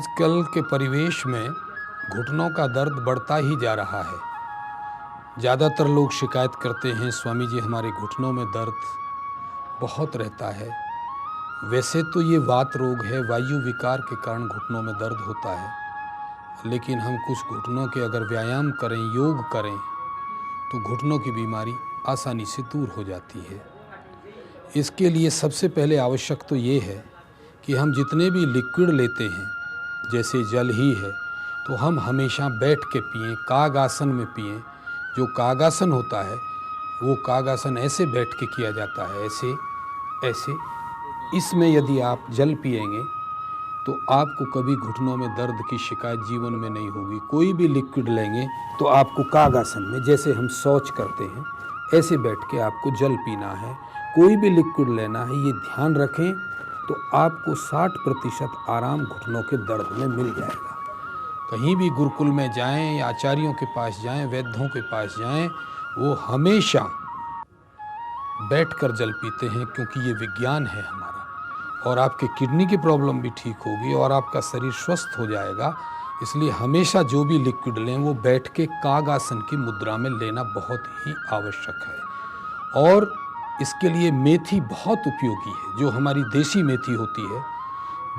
आजकल के परिवेश में घुटनों का दर्द बढ़ता ही जा रहा है। ज़्यादातर लोग शिकायत करते हैं, स्वामी जी हमारे घुटनों में दर्द बहुत रहता है। वैसे तो ये वात रोग है, वायु विकार के कारण घुटनों में दर्द होता है, लेकिन हम कुछ घुटनों के अगर व्यायाम करें, योग करें, तो घुटनों की बीमारी आसानी से दूर हो जाती है। इसके लिए सबसे पहले आवश्यक तो ये है कि हम जितने भी लिक्विड लेते हैं, जैसे जल ही है, तो हम हमेशा बैठ के पिएं, काग आसन में पिएं। जो कागासन होता है वो कागासन ऐसे बैठ के किया जाता है, ऐसे ऐसे। इसमें यदि आप जल पिएंगे तो आपको कभी घुटनों में दर्द की शिकायत जीवन में नहीं होगी। कोई भी लिक्विड लेंगे तो आपको कागासन में, जैसे हम शौच करते हैं, ऐसे बैठ के आपको जल पीना है। कोई भी लिक्विड लेना है, ये ध्यान रखें, तो आपको 60% आराम घुटनों के दर्द में मिल जाएगा। कहीं भी गुरुकुल में जाएं या आचार्यों के पास जाएं, वैद्यों के पास जाएं, वो हमेशा बैठकर जल पीते हैं, क्योंकि ये विज्ञान है हमारा। और आपके किडनी की प्रॉब्लम भी ठीक होगी और आपका शरीर स्वस्थ हो जाएगा। इसलिए हमेशा जो भी लिक्विड लें वो बैठ के कागासन की मुद्रा में लेना बहुत ही आवश्यक है। और इसके लिए मेथी बहुत उपयोगी है। जो हमारी देसी मेथी होती है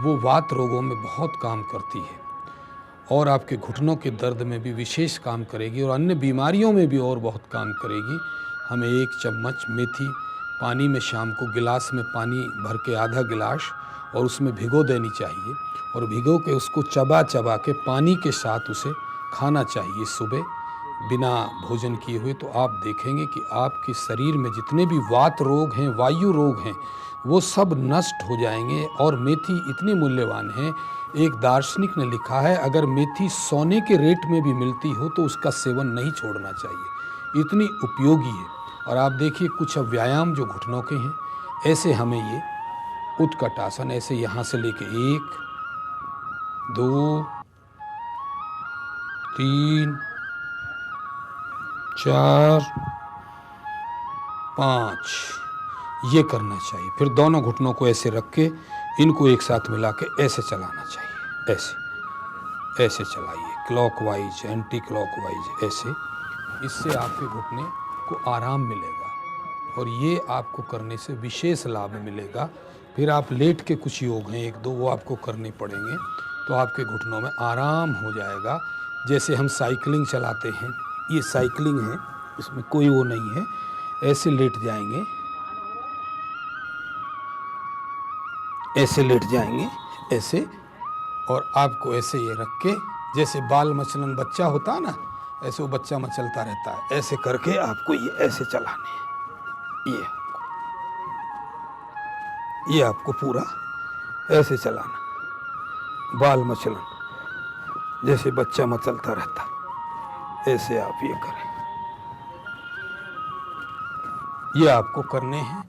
वो वात रोगों में बहुत काम करती है और आपके घुटनों के दर्द में भी विशेष काम करेगी और अन्य बीमारियों में भी और बहुत काम करेगी। हमें 1 चम्मच मेथी पानी में शाम को गिलास में पानी भर के, आधा गिलास, और उसमें भिगो देनी चाहिए और भिगो के उसको चबा चबा के पानी के साथ उसे खाना चाहिए सुबह बिना भोजन किए हुए। तो आप देखेंगे कि आपके शरीर में जितने भी वात रोग हैं, वायु रोग हैं, वो सब नष्ट हो जाएंगे। और मेथी इतनी मूल्यवान है, एक दार्शनिक ने लिखा है, अगर मेथी सोने के रेट में भी मिलती हो तो उसका सेवन नहीं छोड़ना चाहिए, इतनी उपयोगी है। और आप देखिए कुछ अब व्यायाम जो घुटनों के हैं, ऐसे हमें ये उत्कट आसन, ऐसे यहाँ से लेके 1 2 3 4 5 ये करना चाहिए। फिर दोनों घुटनों को ऐसे रख के इनको एक साथ मिला के ऐसे चलाना चाहिए। ऐसे ऐसे चलाइए, क्लॉकवाइज, एंटी क्लॉकवाइज, ऐसे। इससे आपके घुटने को आराम मिलेगा और ये आपको करने से विशेष लाभ मिलेगा। फिर आप लेट के कुछ योग हैं 1-2 वो आपको करने पड़ेंगे, तो आपके घुटनों में आराम हो जाएगा। जैसे हम साइकिलिंग चलाते हैं, ये साइकिलिंग है, इसमें कोई वो नहीं है। ऐसे लेट जाएंगे, ऐसे लेट जाएंगे, ऐसे, और आपको ऐसे ये रख के, जैसे बाल मचलन बच्चा होता है ना, ऐसे वो बच्चा मचलता रहता है, ऐसे करके आपको ये ऐसे चलाने हैं। ये आपको पूरा ऐसे चलाना, बाल मचलन जैसे बच्चा मचलता रहता, ऐसे आप ये करें। ये आपको करने हैं।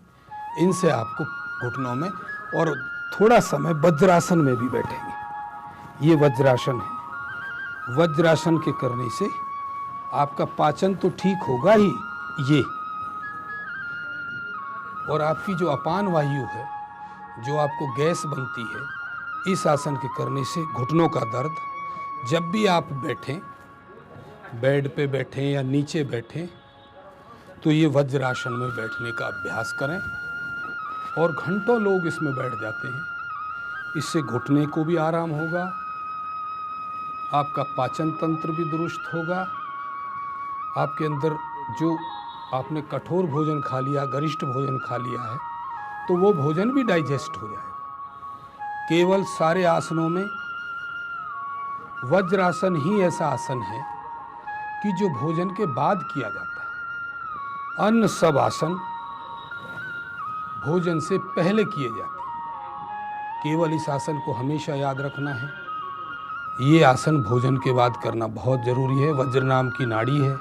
इनसे आपको घुटनों में, और थोड़ा समय वज्रासन में भी बैठेंगे। ये वज्रासन है। वज्रासन के करने से आपका पाचन तो ठीक होगा ही, ये, और आपकी जो अपान वायु है, जो आपको गैस बनती है, इस आसन के करने से घुटनों का दर्द, जब भी आप बैठें, बेड पे बैठें या नीचे बैठें, तो ये वज्रासन में बैठने का अभ्यास करें। और घंटों लोग इसमें बैठ जाते हैं। इससे घुटने को भी आराम होगा, आपका पाचन तंत्र भी दुरुस्त होगा, आपके अंदर जो आपने कठोर भोजन खा लिया, गरिष्ठ भोजन खा लिया है, तो वो भोजन भी डाइजेस्ट हो जाएगा। केवल सारे आसनों में वज्रासन ही ऐसा आसन है कि जो भोजन के बाद किया जाता है। अन्य सब आसन भोजन से पहले किए जाते हैं। केवल इस आसन को हमेशा याद रखना है, ये आसन भोजन के बाद करना बहुत जरूरी है। वज्र नाम की नाड़ी है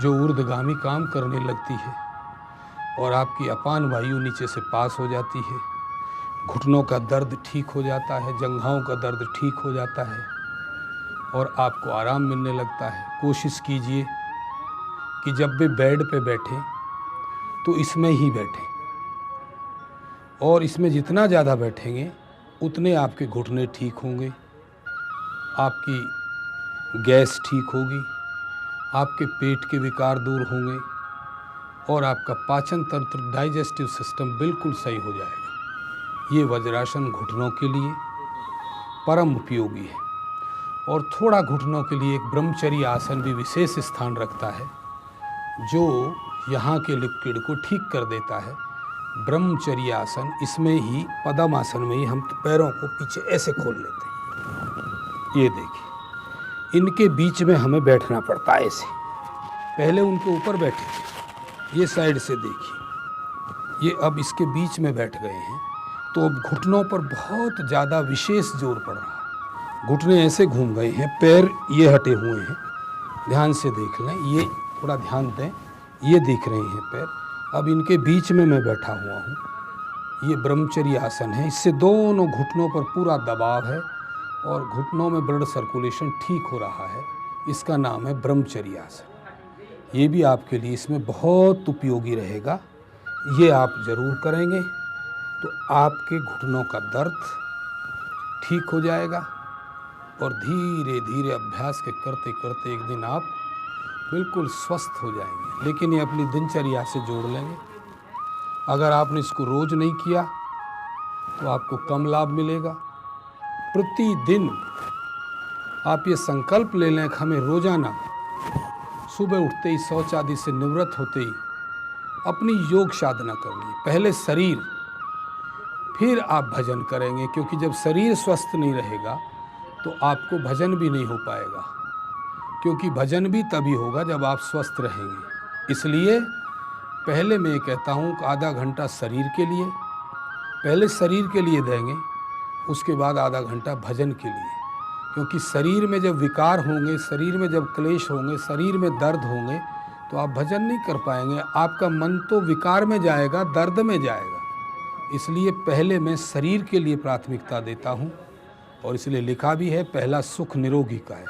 जो ऊर्ध्वगामी काम करने लगती है और आपकी अपान वायु नीचे से पास हो जाती है। घुटनों का दर्द ठीक हो जाता है, जंघाओं का दर्द ठीक हो जाता है और आपको आराम मिलने लगता है। कोशिश कीजिए कि जब भी बेड पे बैठें तो इसमें ही बैठें, और इसमें जितना ज़्यादा बैठेंगे उतने आपके घुटने ठीक होंगे। आपकी गैस ठीक होगी, आपके पेट के विकार दूर होंगे और आपका पाचन तंत्र, डाइजेस्टिव सिस्टम बिल्कुल सही हो जाएगा। ये वज्रासन घुटनों के लिए परम उपयोगी है। और थोड़ा घुटनों के लिए एक ब्रह्मचर्य आसन भी विशेष स्थान रखता है, जो यहाँ के लिक्विड को ठीक कर देता है। ब्रह्मचर्य आसन, इसमें ही पद्म आसन में ही हम पैरों को पीछे ऐसे खोल लेते हैं। ये देखिए, इनके बीच में हमें बैठना पड़ता है ऐसे। पहले उनके ऊपर बैठे थे, ये साइड से देखिए, ये अब इसके बीच में बैठ गए हैं, तो अब घुटनों पर बहुत ज़्यादा विशेष जोर पड़ रहा है। घुटने ऐसे घूम गए हैं, पैर ये हटे हुए हैं, ध्यान से देख लें, ये थोड़ा ध्यान दें, ये दिख रहे हैं पैर। अब इनके बीच में मैं बैठा हुआ हूँ। ये ब्रह्मचर्य आसन है, इससे दोनों घुटनों पर पूरा दबाव है और घुटनों में ब्लड सर्कुलेशन ठीक हो रहा है। इसका नाम है ब्रह्मचर्य आसन। ये भी आपके लिए इसमें बहुत उपयोगी रहेगा। ये आप ज़रूर करेंगे तो आपके घुटनों का दर्द ठीक हो जाएगा और धीरे धीरे अभ्यास के करते करते एक दिन आप बिल्कुल स्वस्थ हो जाएंगे। लेकिन ये अपनी दिनचर्या से जोड़ लेंगे। अगर आपने इसको रोज नहीं किया तो आपको कम लाभ मिलेगा। प्रतिदिन आप ये संकल्प ले लें कि हमें रोजाना सुबह उठते ही शौच आदि से निवृत्त होते ही अपनी योग साधना करनी है। पहले शरीर, फिर आप भजन करेंगे, क्योंकि जब शरीर स्वस्थ नहीं रहेगा तो आपको भजन भी नहीं हो पाएगा, क्योंकि भजन भी तभी होगा जब आप स्वस्थ रहेंगे। इसलिए पहले मैं कहता हूँ कि आधा घंटा शरीर के लिए, पहले शरीर के लिए देंगे, उसके बाद आधा घंटा भजन के लिए। क्योंकि शरीर में जब विकार होंगे, शरीर में जब क्लेश होंगे, शरीर में दर्द होंगे, तो आप भजन नहीं कर पाएंगे। आपका मन तो विकार में जाएगा, दर्द में जाएगा। इसलिए पहले मैं शरीर के लिए प्राथमिकता देता हूँ, और इसलिए लिखा भी है, पहला सुख निरोगी का है।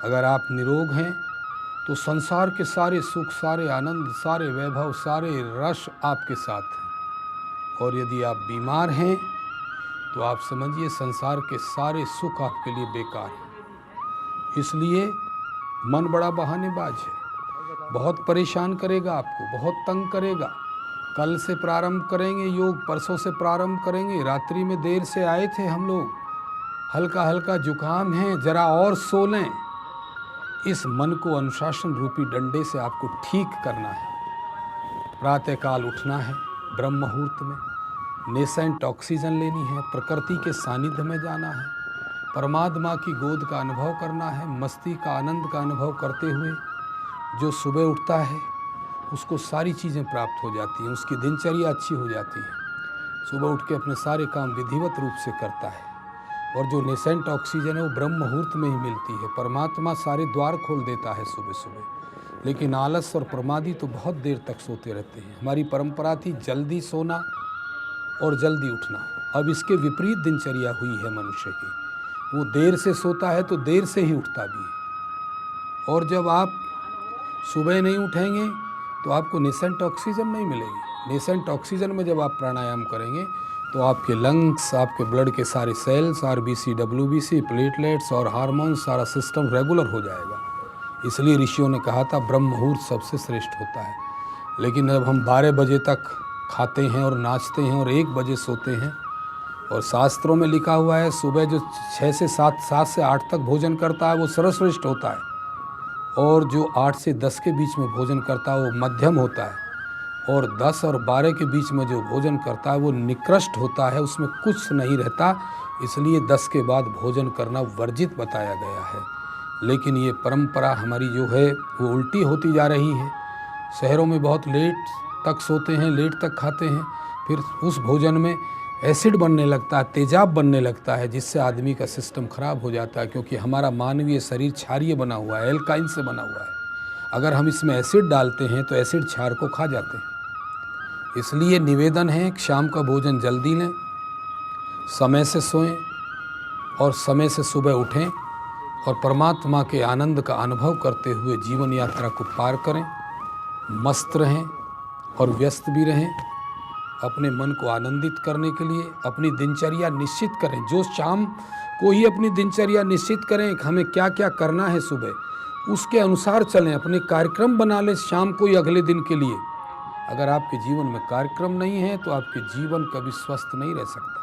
अगर आप निरोग हैं तो संसार के सारे सुख, सारे आनंद, सारे वैभव, सारे रस आपके साथ हैं। और यदि आप बीमार हैं तो आप समझिए संसार के सारे सुख आपके लिए बेकार हैं। इसलिए मन बड़ा बहानेबाज है, बहुत परेशान करेगा आपको, बहुत तंग करेगा। कल से प्रारंभ करेंगे योग, परसों से प्रारंभ करेंगे। रात्रि में देर से आए थे हम लोग, हल्का हल्का जुकाम है, जरा और सो लें। इस मन को अनुशासन रूपी डंडे से आपको ठीक करना है। प्रातःकाल उठना है, ब्रह्म मुहूर्त में नेसेंट ऑक्सीजन लेनी है, प्रकृति के सानिध्य में जाना है, परमात्मा की गोद का अनुभव करना है। मस्ती का, आनंद का अनुभव करते हुए जो सुबह उठता है उसको सारी चीज़ें प्राप्त हो जाती हैं, उसकी दिनचर्या अच्छी हो जाती है। सुबह उठ के अपने सारे काम विधिवत रूप से करता है। और जो नेसेंट ऑक्सीजन है वो ब्रह्म मुहूर्त में ही मिलती है। परमात्मा सारे द्वार खोल देता है सुबह सुबह। लेकिन आलस और प्रमादी तो बहुत देर तक सोते रहते हैं। हमारी परंपरा थी जल्दी सोना और जल्दी उठना। अब इसके विपरीत दिनचर्या हुई है मनुष्य की। वो देर से सोता है तो देर से ही उठता भी है। और जब आप सुबह नहीं उठेंगे तो आपको नेसेंट ऑक्सीजन नहीं मिलेगी। नेसेंट ऑक्सीजन में जब आप प्राणायाम करेंगे तो आपके लंग्स, आपके ब्लड के सारे सेल्स, RBC, WBC, प्लेटलेट्स और हार्मोन्स, सारा सिस्टम रेगुलर हो जाएगा। इसलिए ऋषियों ने कहा था ब्रह्म मुहूर्त सबसे श्रेष्ठ होता है। लेकिन अब हम 12 बजे तक खाते हैं और नाचते हैं और 1 बजे सोते हैं। और शास्त्रों में लिखा हुआ है सुबह जो 6 से 7, 7 से 8 तक भोजन करता है वो सर्वश्रेष्ठ होता है, और जो 8 से 10 के बीच में भोजन करता है वो मध्यम होता है, और 10 और 12 के बीच में जो भोजन करता है वो निकृष्ट होता है, उसमें कुछ नहीं रहता। इसलिए 10 के बाद भोजन करना वर्जित बताया गया है। लेकिन ये परंपरा हमारी जो है वो उल्टी होती जा रही है। शहरों में बहुत लेट तक सोते हैं, लेट तक खाते हैं, फिर उस भोजन में एसिड बनने लगता है, तेजाब बनने लगता है, जिससे आदमी का सिस्टम खराब हो जाता है। क्योंकि हमारा मानवीय शरीर क्षारीय बना हुआ है, एल्काइन से बना हुआ है। अगर हम इसमें एसिड डालते हैं तो एसिड क्षार को खा जाते हैं। इसलिए निवेदन है कि शाम का भोजन जल्दी लें, समय से सोएं और समय से सुबह उठें और परमात्मा के आनंद का अनुभव करते हुए जीवन यात्रा को पार करें। मस्त रहें और व्यस्त भी रहें। अपने मन को आनंदित करने के लिए अपनी दिनचर्या निश्चित करें। जो शाम कोई अपनी दिनचर्या निश्चित करें कि हमें क्या क्या करना है सुबह, उसके अनुसार चलें, अपने कार्यक्रम बना लें शाम को या अगले दिन के लिए। अगर आपके जीवन में कार्यक्रम नहीं है तो आपके जीवन कभी स्वस्थ नहीं रह सकता।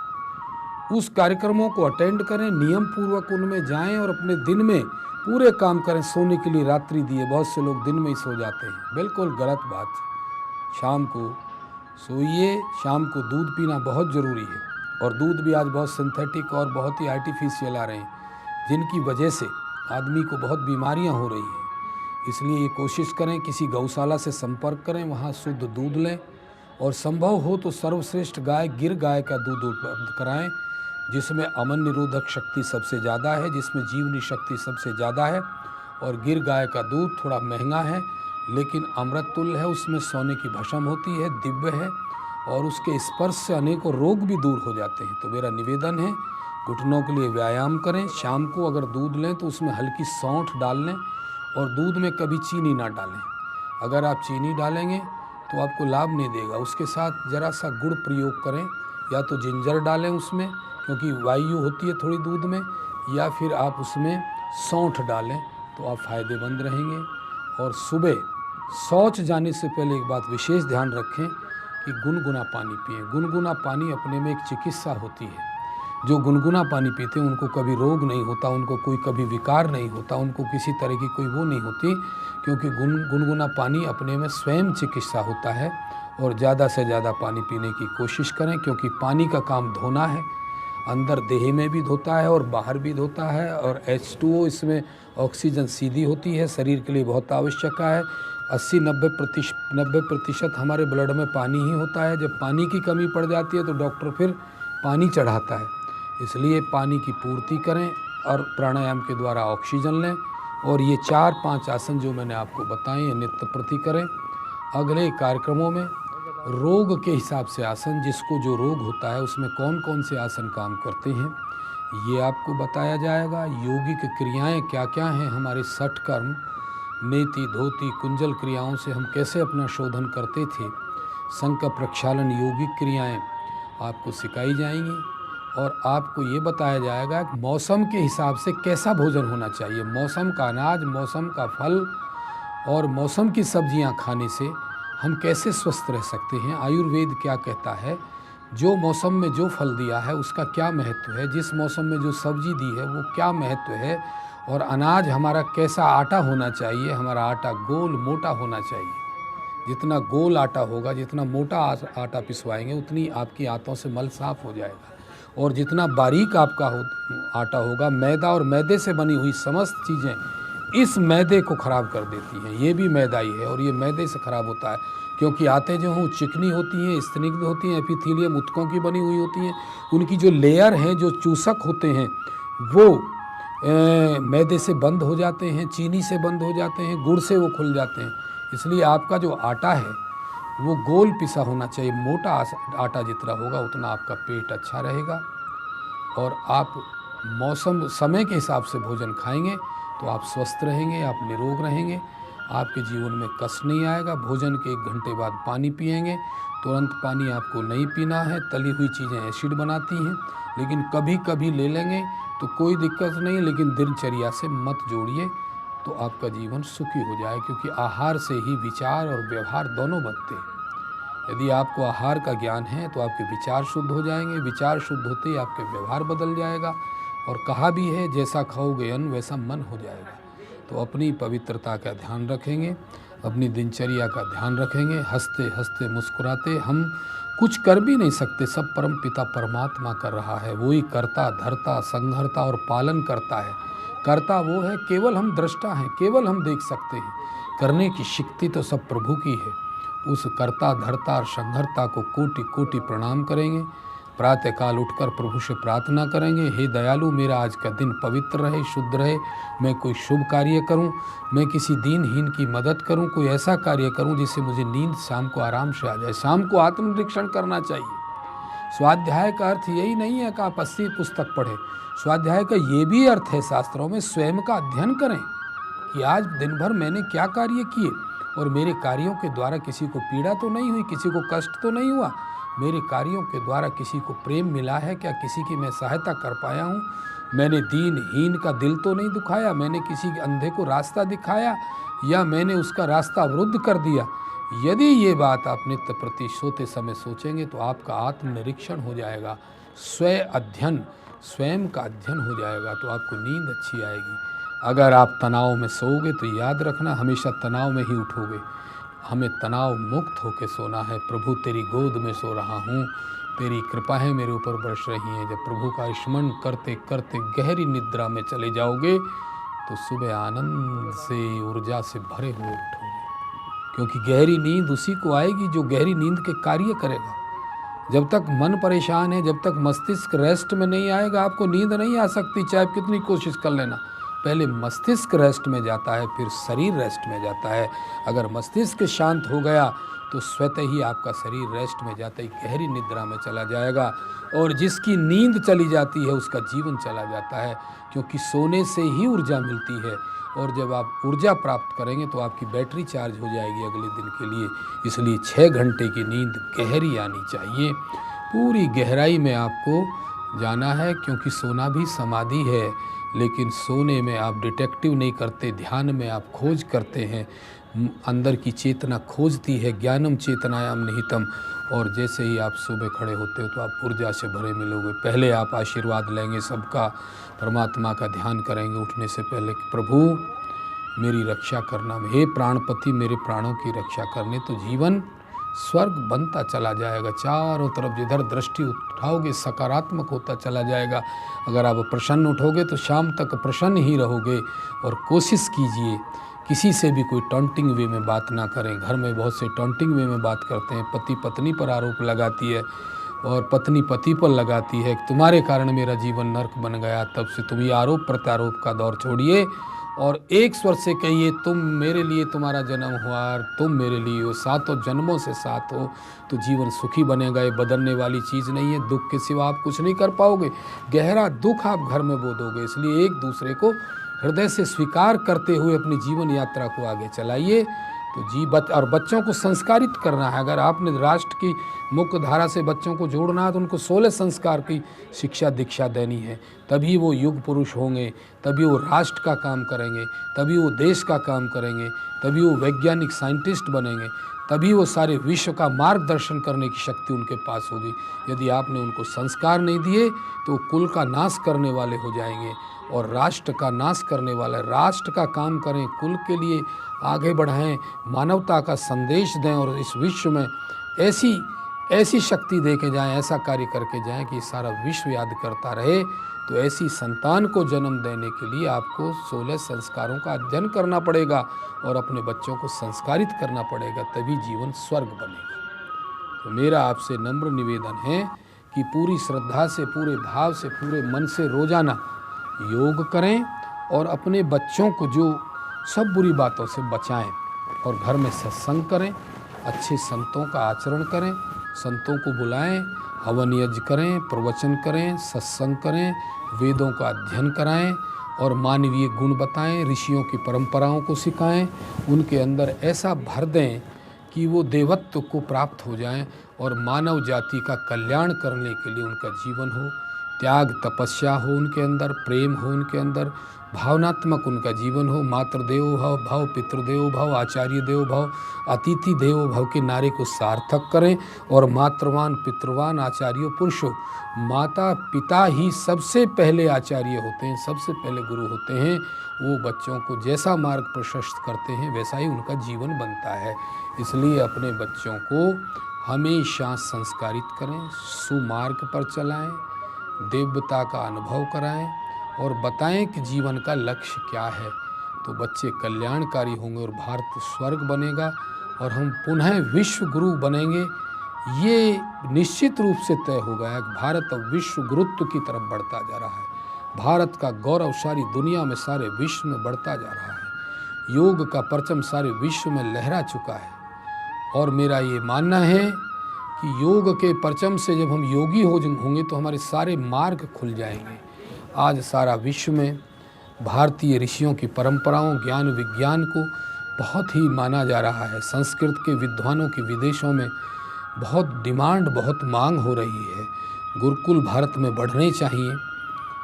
उस कार्यक्रमों को अटेंड करें, नियम पूर्वक उनमें जाएं और अपने दिन में पूरे काम करें। सोने के लिए रात्रि दिए, बहुत से लोग दिन में ही सो जाते हैं, बिल्कुल गलत बात है। शाम को सोइए, शाम को दूध पीना बहुत ज़रूरी है। और दूध भी आज बहुत सिंथेटिक और बहुत ही आर्टिफिशियल आ रहे हैं, जिनकी वजह से आदमी को बहुत बीमारियां हो रही हैं। इसलिए ये कोशिश करें, किसी गौशाला से संपर्क करें, वहाँ शुद्ध दूध लें और संभव हो तो सर्वश्रेष्ठ गाय गिर गाय का दूध उपलब्ध कराएं, जिसमें अमन निरोधक शक्ति सबसे ज़्यादा है, जिसमें जीवनी शक्ति सबसे ज़्यादा है। और गिर गाय का दूध थोड़ा महंगा है लेकिन अमृत तुल्य है, उसमें सोने की भस्म होती है, दिव्य है और उसके स्पर्श से अनेकों रोग भी दूर हो जाते हैं। तो मेरा निवेदन है, घुटनों के लिए व्यायाम करें। शाम को अगर दूध लें तो उसमें हल्की सौंठ डाल लें और दूध में कभी चीनी ना डालें। अगर आप चीनी डालेंगे तो आपको लाभ नहीं देगा। उसके साथ ज़रा सा गुड़ प्रयोग करें, या तो जिंजर डालें उसमें क्योंकि वायु होती है थोड़ी दूध में, या फिर आप उसमें सौंठ डालें तो आप फ़ायदेमंद रहेंगे। और सुबह शौच जाने से पहले एक बात विशेष ध्यान रखें कि गुनगुना पानी पिएं। गुनगुना पानी अपने में एक चिकित्सा होती है। जो गुनगुना पानी पीते हैं उनको कभी रोग नहीं होता, उनको कोई कभी विकार नहीं होता, उनको किसी तरह की कोई वो नहीं होती, क्योंकि गुनगुना पानी अपने में स्वयं चिकित्सा होता है। और ज़्यादा से ज़्यादा पानी पीने की कोशिश करें, क्योंकि पानी का काम धोना है, अंदर देह में भी धोता है और बाहर भी धोता है। और H2O, इसमें ऑक्सीजन सीधी होती है, शरीर के लिए बहुत आवश्यक है। 80-90% हमारे ब्लड में पानी ही होता है। जब पानी की कमी पड़ जाती है तो डॉक्टर फिर पानी चढ़ाता है। इसलिए पानी की पूर्ति करें और प्राणायाम के द्वारा ऑक्सीजन लें। और ये 4-5 आसन जो मैंने आपको बताए हैं नित्य प्रति करें। अगले कार्यक्रमों में रोग के हिसाब से आसन, जिसको जो रोग होता है उसमें कौन कौन से आसन काम करते हैं, ये आपको बताया जाएगा। यौगिक क्रियाएं क्या क्या हैं, हमारे 60 कर्म, नेति धोती कुंजल क्रियाओं से हम कैसे अपना शोधन करते थे, संक प्रक्षालन यौगिक क्रियाएं आपको सिखाई जाएंगी। और आपको ये बताया जाएगा कि मौसम के हिसाब से कैसा भोजन होना चाहिए। मौसम का अनाज, मौसम का फल और मौसम की सब्जियां खाने से हम कैसे स्वस्थ रह सकते हैं। आयुर्वेद क्या कहता है, जो मौसम में जो फल दिया है उसका क्या महत्व है, जिस मौसम में जो सब्जी दी है वो क्या महत्व है। और अनाज हमारा कैसा आटा होना चाहिए, हमारा आटा गोल मोटा होना चाहिए। जितना गोल आटा होगा, जितना मोटा आटा पिसवाएंगे, उतनी आपकी आंतों से मल साफ हो जाएगा। और जितना बारीक आपका आटा होगा, मैदा और मैदे से बनी हुई समस्त चीज़ें इस मैदे को ख़राब कर देती हैं। ये भी मैदा ही है और ये मैदे से ख़राब होता है, क्योंकि आटे जो हों चिकनी होती हैं, स्निग्ध होती हैं, एपिथेलियम ऊतकों की बनी हुई होती हैं। उनकी जो लेयर हैं, जो चूसक होते हैं, वो मैदे से बंद हो जाते हैं, चीनी से बंद हो जाते हैं, गुड़ से वो खुल जाते हैं। इसलिए आपका जो आटा है वो गोल पिसा होना चाहिए। मोटा आटा जितना होगा उतना आपका पेट अच्छा रहेगा। और आप मौसम समय के हिसाब से भोजन खाएंगे तो आप स्वस्थ रहेंगे, आप निरोग रहेंगे, आपके जीवन में कष्ट नहीं आएगा। भोजन के 1 घंटे बाद पानी पिएंगे, तुरंत पानी आपको नहीं पीना है। तली हुई चीज़ें एसिड बनाती हैं, लेकिन कभी कभी ले लेंगे तो कोई दिक्कत नहीं, लेकिन दिनचर्या से मत जोड़िए तो आपका जीवन सुखी हो जाए, क्योंकि आहार से ही विचार और व्यवहार दोनों बनते हैं। यदि आपको आहार का ज्ञान है तो आपके विचार शुद्ध हो जाएंगे, विचार शुद्ध होते ही आपके व्यवहार बदल जाएगा। और कहा भी है, जैसा खाओगे अन्न वैसा मन हो जाएगा। तो अपनी पवित्रता का ध्यान रखेंगे, अपनी दिनचर्या का ध्यान रखेंगे। हंसते हंसते मुस्कुराते, हम कुछ कर भी नहीं सकते, सब परम पिता परमात्मा कर रहा है। वही करता धरता संहरता और पालन करता है। करता वो है, केवल हम दृष्टा हैं, केवल हम देख सकते हैं। करने की शक्ति तो सब प्रभु की है। उस करता धरता और संहरता को कोटि कोटि प्रणाम करेंगे। प्रातःकाल उठकर प्रभु से प्रार्थना करेंगे, हे दयालु, मेरा आज का दिन पवित्र रहे, शुद्ध रहे। मैं कोई शुभ कार्य करूं, मैं किसी दीनहीन की मदद करूं, कोई ऐसा कार्य करूं जिससे मुझे नींद शाम को आराम से आ जाए। शाम को आत्मनिरीक्षण करना चाहिए। स्वाध्याय का अर्थ यही नहीं है कि आप 80 पुस्तक पढ़ें। स्वाध्याय का ये भी अर्थ है शास्त्रों में, स्वयं का अध्ययन करें कि आज दिन भर मैंने क्या कार्य किए, और मेरे कार्यों के द्वारा किसी को पीड़ा तो नहीं हुई, किसी को कष्ट तो नहीं हुआ, मेरे कार्यों के द्वारा किसी को प्रेम मिला है क्या, किसी की मैं सहायता कर पाया हूँ, मैंने दीनहीन का दिल तो नहीं दुखाया, मैंने किसी अंधे को रास्ता दिखाया या मैंने उसका रास्ता अवरुद्ध कर दिया। यदि ये बात आप नित्य प्रति सोते समय सोचेंगे तो आपका आत्मनिरीक्षण हो जाएगा, स्वयं का अध्ययन हो जाएगा, तो आपको नींद अच्छी आएगी। अगर आप तनाव में सोओगे तो याद रखना हमेशा तनाव में ही उठोगे। हमें तनाव मुक्त होकर सोना है। प्रभु तेरी गोद में सो रहा हूँ, तेरी कृपाएं मेरे ऊपर बरस रही हैं। जब प्रभु का स्मरण करते करते गहरी निद्रा में चले जाओगे तो सुबह आनंद से ऊर्जा से भरे हुए उठोगे, क्योंकि गहरी नींद उसी को आएगी जो गहरी नींद के कार्य करेगा। जब तक मन परेशान है, जब तक मस्तिष्क रेस्ट में नहीं आएगा, आपको नींद नहीं आ सकती, चाहे कितनी कोशिश कर लेना। पहले मस्तिष्क रेस्ट में जाता है, फिर शरीर रेस्ट में जाता है। अगर मस्तिष्क शांत हो गया तो स्वतः ही आपका शरीर रेस्ट में जाता ही गहरी निद्रा में चला जाएगा। और जिसकी नींद चली जाती है उसका जीवन चला जाता है, क्योंकि सोने से ही ऊर्जा मिलती है। और जब आप ऊर्जा प्राप्त करेंगे तो आपकी बैटरी चार्ज हो जाएगी अगले दिन के लिए। इसलिए 6 घंटे की नींद गहरी आनी चाहिए, पूरी गहराई में आपको जाना है, क्योंकि सोना भी समाधि है। लेकिन सोने में आप डिटेक्टिव नहीं करते, ध्यान में आप खोज करते हैं, अंदर की चेतना खोजती है, ज्ञानम चेतनायाम निहितम। और जैसे ही आप सुबह खड़े होते हो तो आप ऊर्जा से भरे मिलोगे। पहले आप आशीर्वाद लेंगे सबका, परमात्मा का ध्यान करेंगे उठने से पहले कि प्रभु मेरी रक्षा करना, हे प्राणपति मेरे प्राणों की रक्षा करने, तो जीवन स्वर्ग बनता चला जाएगा। चारों तरफ जिधर दृष्टि उठाओगे सकारात्मक होता चला जाएगा। अगर आप प्रसन्न उठोगे तो शाम तक प्रसन्न ही रहोगे। और कोशिश कीजिए किसी से भी कोई टॉन्टिंग वे में बात ना करें। घर में बहुत से टॉन्टिंग वे में बात करते हैं, पति पत्नी पर आरोप लगाती है और पत्नी पति पर लगाती है, तुम्हारे कारण मेरा जीवन नर्क बन गया। तब से तुम ये आरोप प्रत्यारोप का दौर छोड़िए और एक स्वर से कहिए, तुम मेरे लिए तुम्हारा जन्म हुआ और तुम मेरे लिए हो, सातों जन्मों से साथ हो, तो जीवन सुखी बनेगा। ये बदलने वाली चीज़ नहीं है। दुख के सिवा आप कुछ नहीं कर पाओगे, गहरा दुख आप घर में बोधोगे। इसलिए एक दूसरे को हृदय से स्वीकार करते हुए अपनी जीवन यात्रा को आगे चलाइए। तो और बच्चों को संस्कारित करना है। अगर आपने राष्ट्र की मुख्य धारा से बच्चों को जोड़ना है तो उनको 16 संस्कार की शिक्षा दीक्षा देनी है, तभी वो युग पुरुष होंगे, तभी वो राष्ट्र का काम करेंगे, तभी वो देश का काम करेंगे, तभी वो वैज्ञानिक साइंटिस्ट बनेंगे, तभी वो सारे विश्व का मार्गदर्शन करने की शक्ति उनके पास होगी। यदि आपने उनको संस्कार नहीं दिए तो कुल का नाश करने वाले हो जाएंगे और राष्ट्र का नाश करने वाला। राष्ट्र का काम करें, कुल के लिए आगे बढ़ाएं, मानवता का संदेश दें और इस विश्व में ऐसी शक्ति दे के जाएँ, ऐसा कार्य करके जाएं कि सारा विश्व याद करता रहे। तो ऐसी संतान को जन्म देने के लिए आपको 16 संस्कारों का अध्ययन करना पड़ेगा और अपने बच्चों को संस्कारित करना पड़ेगा, तभी जीवन स्वर्ग बनेगा। तो मेरा आपसे नम्र निवेदन है कि पूरी श्रद्धा से, पूरे भाव से, पूरे मन से रोजाना योग करें और अपने बच्चों को जो सब बुरी बातों से बचाएं और घर में सत्संग करें, अच्छे संतों का आचरण करें, संतों को बुलाएं, हवन यज्ञ करें, प्रवचन करें, सत्संग करें, वेदों का अध्ययन कराएं और मानवीय गुण बताएं, ऋषियों की परंपराओं को सिखाएं, उनके अंदर ऐसा भर दें कि वो देवत्व को प्राप्त हो जाएं और मानव जाति का कल्याण करने के लिए उनका जीवन हो, त्याग तपस्या हो उनके अंदर, प्रेम हो उनके अंदर, भावनात्मक उनका जीवन हो। मातृदेवो भव, भव पितृदेवो भव, आचार्य देवो भव, अतिथि देवो भव के नारे को सार्थक करें और मातृवान पितृवान आचार्य पुरुषो, माता पिता ही सबसे पहले आचार्य होते हैं, सबसे पहले गुरु होते हैं। वो बच्चों को जैसा मार्ग प्रशस्त करते हैं वैसा ही उनका जीवन बनता है। इसलिए अपने बच्चों को हमेशा संस्कारित करें, सुमार्ग पर चलाएं, दिव्यता का अनुभव कराएं और बताएं कि जीवन का लक्ष्य क्या है। तो बच्चे कल्याणकारी होंगे और भारत स्वर्ग बनेगा और हम पुनः विश्व गुरु बनेंगे। ये निश्चित रूप से तय हो गया कि भारत अब विश्व गुरुत्व की तरफ बढ़ता जा रहा है। भारत का गौरव सारी दुनिया में, सारे विश्व में बढ़ता जा रहा है। योग का परचम सारे विश्व में लहरा चुका है और मेरा ये मानना है कि योग के परचम से जब हम योगी होंगे तो हमारे सारे मार्ग खुल जाएंगे। आज सारा विश्व में भारतीय ऋषियों की परंपराओं, ज्ञान विज्ञान को बहुत ही माना जा रहा है। संस्कृत के विद्वानों की विदेशों में बहुत डिमांड, बहुत मांग हो रही है। गुरुकुल भारत में बढ़ने चाहिए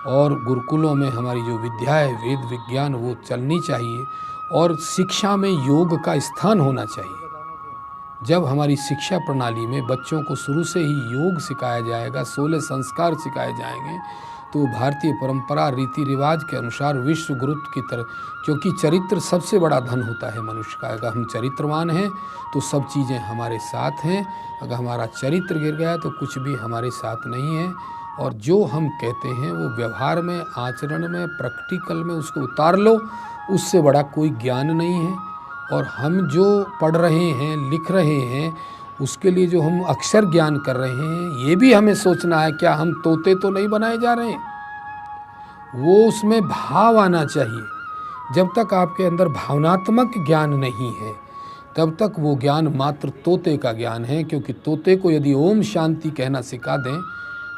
और गुरुकुलों में हमारी जो विद्या है, वेद विज्ञान, वो चलनी चाहिए और शिक्षा में योग का स्थान होना चाहिए। जब हमारी शिक्षा प्रणाली में बच्चों को शुरू से ही योग सिखाया जाएगा, 16 संस्कार सिखाए जाएंगे, तो भारतीय परंपरा रीति रिवाज के अनुसार विश्व गुरुत्व की तरह, क्योंकि चरित्र सबसे बड़ा धन होता है मनुष्य का। अगर हम चरित्रवान हैं तो सब चीज़ें हमारे साथ हैं, अगर हमारा चरित्र गिर गया तो कुछ भी हमारे साथ नहीं है। और जो हम कहते हैं वो व्यवहार में, आचरण में, प्रैक्टिकल में उसको उतार लो, उससे बड़ा कोई ज्ञान नहीं है। और हम जो पढ़ रहे हैं, लिख रहे हैं, उसके लिए जो हम अक्षर ज्ञान कर रहे हैं, ये भी हमें सोचना है, क्या हम तोते तो नहीं बनाए जा रहे हैं? वो उसमें भाव आना चाहिए। जब तक आपके अंदर भावनात्मक ज्ञान नहीं है, तब तक वो ज्ञान मात्र तोते का ज्ञान है। क्योंकि तोते को यदि ओम शांति कहना सिखा दें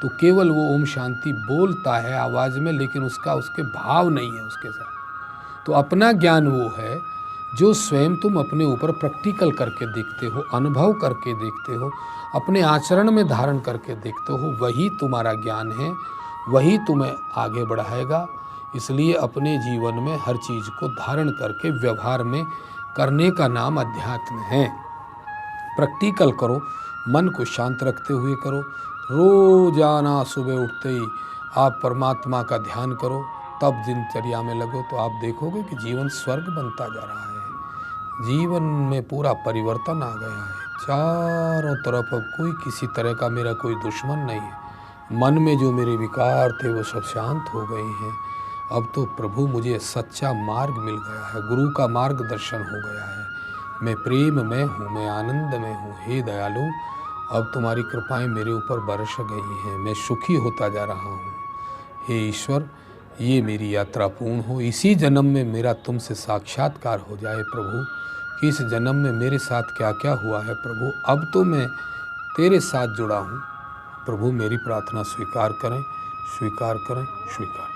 तो केवल वो ओम शांति बोलता है आवाज़ में, लेकिन उसके भाव नहीं है उसके साथ। तो अपना ज्ञान वो है जो स्वयं तुम अपने ऊपर प्रैक्टिकल करके देखते हो, अनुभव करके देखते हो, अपने आचरण में धारण करके देखते हो, वही तुम्हारा ज्ञान है, वही तुम्हें आगे बढ़ाएगा। इसलिए अपने जीवन में हर चीज़ को धारण करके व्यवहार में करने का नाम अध्यात्म है। प्रैक्टिकल करो, मन को शांत रखते हुए करो। रोजाना सुबह उठते ही आप परमात्मा का ध्यान करो, तब दिनचर्या में लगो तो आप देखोगे कि जीवन स्वर्ग बनता जा रहा है। जीवन में पूरा परिवर्तन आ गया है। चारों तरफ अब कोई किसी तरह का मेरा कोई दुश्मन नहीं है। मन में जो मेरे विकार थे वो सब शांत हो गए हैं। अब तो प्रभु मुझे सच्चा मार्ग मिल गया है, गुरु का मार्गदर्शन हो गया है। मैं प्रेम में हूँ, मैं आनंद में हूँ। हे दयालु, अब तुम्हारी कृपाएं मेरे ऊपर बरस गई हैं, मैं सुखी होता जा रहा हूँ। हे ईश्वर, ये मेरी यात्रा पूर्ण हो। इसी जन्म में मेरा तुमसे साक्षात्कार हो जाए प्रभु, कि इस जन्म में मेरे साथ क्या क्या हुआ है प्रभु, अब तो मैं तेरे साथ जुड़ा हूँ। प्रभु मेरी प्रार्थना स्वीकार करें, स्वीकार करें, स्वीकार।